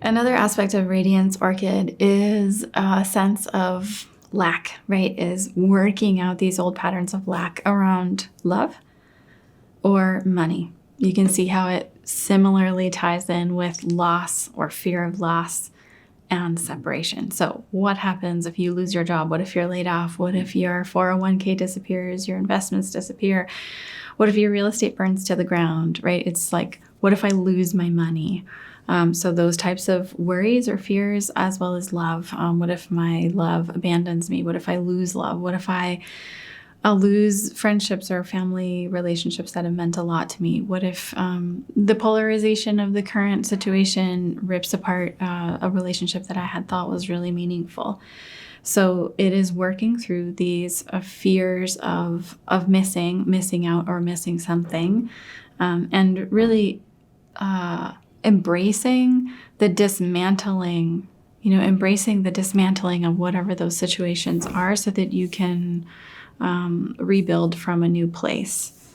Another aspect of Radiance Orchid is a sense of lack, right? Is working out these old patterns of lack around love or money. You can see how it similarly ties in with loss or fear of loss and separation. So what happens if you lose your job? What if you're laid off? What if your 401k disappears, your investments disappear? What if your real estate burns to the ground, right? It's like, what if I lose my money? So those types of worries or fears, as well as love. What if my love abandons me? What if I lose love? What if I'll lose friendships or family relationships that have meant a lot to me? What if the polarization of the current situation rips apart a relationship that I had thought was really meaningful? So it is working through these fears of missing out or missing something, and really embracing the dismantling, embracing the dismantling of whatever those situations are so that you can rebuild from a new place.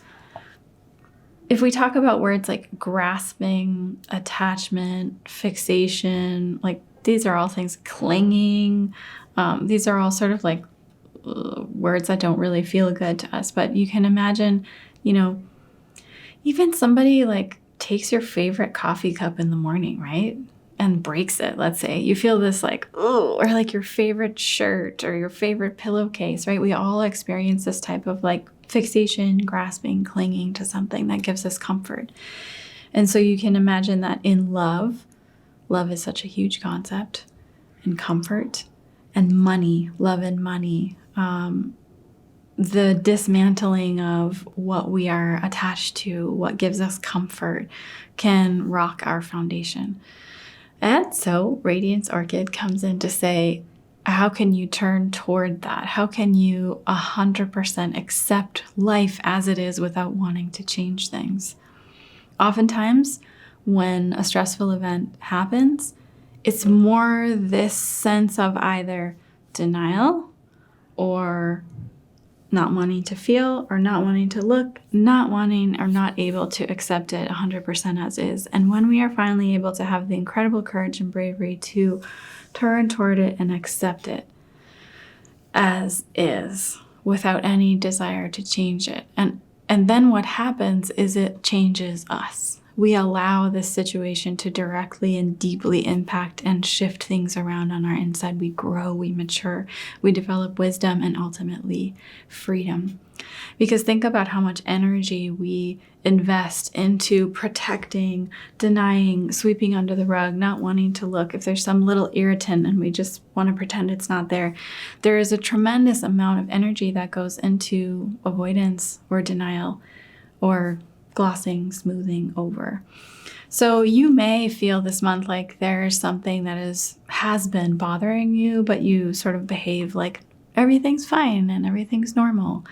If we talk about words like grasping, attachment, fixation, like these are all things, clinging, these are all sort of like words that don't really feel good to us. But you can imagine, even somebody like takes your favorite coffee cup in the morning, right? And breaks it, let's say. You feel this like, oh, or like your favorite shirt or your favorite pillowcase, right? We all experience this type of like fixation, grasping, clinging to something that gives us comfort. And so you can imagine that in love is such a huge concept, and comfort and money, love and money, the dismantling of what we are attached to, what gives us comfort, can rock our foundation. And so Radiance Orchid comes in to say, how can you turn toward that? How can you 100% accept life as it is without wanting to change things? Oftentimes, when a stressful event happens, it's more this sense of either denial or not wanting to feel or not wanting to look, not wanting or not able to accept it 100% as is. And when we are finally able to have the incredible courage and bravery to turn toward it and accept it as is without any desire to change it. And then what happens is it changes us. We allow this situation to directly and deeply impact and shift things around on our inside. We grow, we mature, we develop wisdom and ultimately freedom. Because think about how much energy we invest into protecting, denying, sweeping under the rug, not wanting to look. If there's some little irritant and we just want to pretend it's not there, there is a tremendous amount of energy that goes into avoidance or denial or glossing, smoothing over. So you may feel this month like there's something that has been bothering you, but you sort of behave like everything's fine and everything's normal.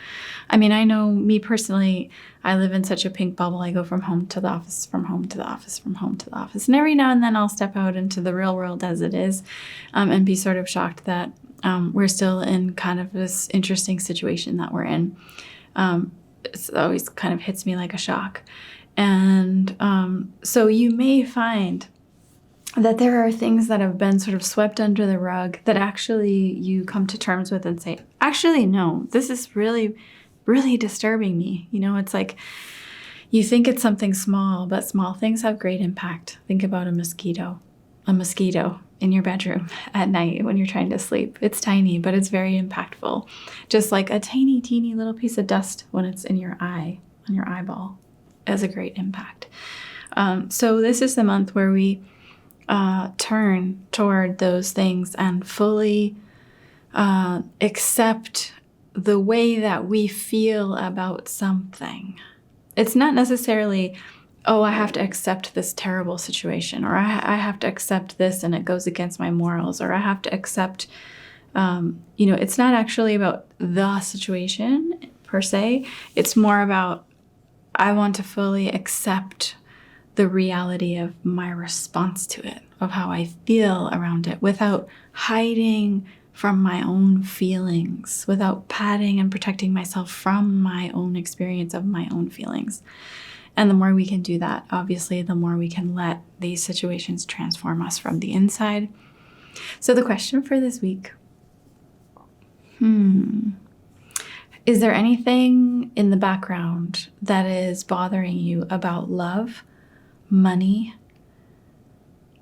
I mean, I know me personally, I live in such a pink bubble. I go from home to the office, from home to the office, from home to the office. And every now and then I'll step out into the real world as it is, and be sort of shocked that we're still in kind of this interesting situation that we're in. It always kind of hits me like a shock. And so you may find that there are things that have been sort of swept under the rug that actually you come to terms with and say, actually, no, this is really, really disturbing me. It's like you think it's something small, but small things have great impact. Think about a mosquito in your bedroom at night when you're trying to sleep. It's tiny, but it's very impactful. Just like a teeny little piece of dust when it's in your eye, on your eyeball, has a great impact. So this is the month where we turn toward those things and fully accept the way that we feel about something. It's not necessarily, oh, I have to accept this terrible situation, or I have to accept this and it goes against my morals, or I have to accept, it's not actually about the situation per se. It's more about, I want to fully accept the reality of my response to it, of how I feel around it, without hiding from my own feelings, without padding and protecting myself from my own experience of my own feelings. And the more we can do that, obviously, the more we can let these situations transform us from the inside. So the question for this week, is there anything in the background that is bothering you about love, money,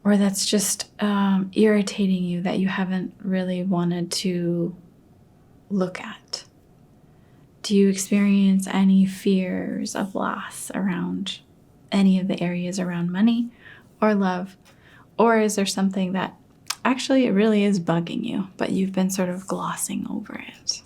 or that's just irritating you that you haven't really wanted to look at? Do you experience any fears of loss around any of the areas around money or love? Or is there something that actually it really is bugging you, but you've been sort of glossing over it?